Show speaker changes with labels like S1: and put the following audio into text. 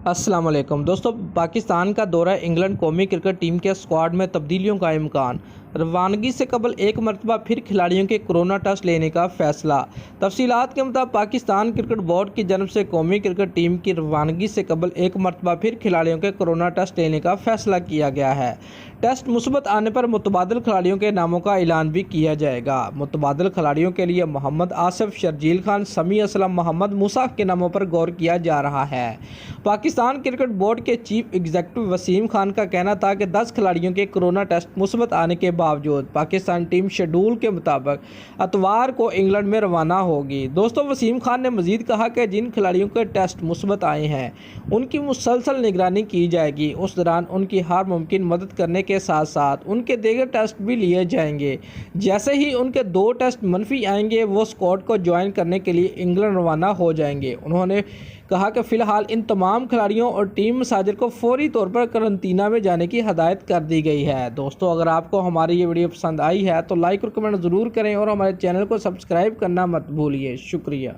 S1: السلام علیکم دوستو، پاکستان کا دورہ انگلینڈ قومی کرکٹ ٹیم کے اسکواڈ میں تبدیلیوں کا امکان۔ روانگی سے قبل ایک مرتبہ پھر کھلاڑیوں کے کورونا ٹیسٹ لینے کا فیصلہ۔ تفصیلات کے مطابق پاکستان کرکٹ بورڈ کی جانب سے قومی کرکٹ ٹیم کی روانگی سے قبل ایک مرتبہ پھر کھلاڑیوں کے کورونا ٹیسٹ لینے کا فیصلہ کیا گیا ہے۔ ٹیسٹ مثبت آنے پر متبادل کھلاڑیوں کے ناموں کا اعلان بھی کیا جائے گا۔ متبادل کھلاڑیوں کے لیے محمد آصف، شرجیل خان، سمیع اسلم، محمد موسیٰ کے ناموں پر غور کیا جا رہا ہے۔ پاکستان کرکٹ بورڈ کے چیف ایگزیکٹو وسیم خان کا کہنا تھا کہ 10 کھلاڑیوں کے کورونا ٹیسٹ مثبت آنے کے باوجود پاکستان ٹیم شیڈول کے مطابق اتوار کو انگلینڈ میں روانہ ہوگی۔ دوستو، وسیم خان نے مزید کہا کہ جن کھلاڑیوں کے ٹیسٹ مثبت آئے ہیں ان کی مسلسل نگرانی کی جائے گی۔ اس دوران ان کی ہر ممکن مدد کرنے کے ساتھ ساتھ ان کے دیگر ٹیسٹ بھی لیے جائیں گے۔ جیسے ہی ان کے 2 ٹیسٹ منفی آئیں گے وہ اسکواڈ کو جوائن کرنے کے لیے انگلینڈ روانہ ہو جائیں گے۔ انہوں نے کہا کہ فی الحال ان تمام کھلاڑیوں اور ٹیم مساجر کو فوری طور پر قرنطینہ میں جانے کی ہدایت کر دی گئی ہے۔ دوستو، اگر آپ کو ہماری یہ ویڈیو پسند آئی ہے تو لائک اور کمنٹ ضرور کریں اور ہمارے چینل کو سبسکرائب کرنا مت بھولیے۔ شکریہ۔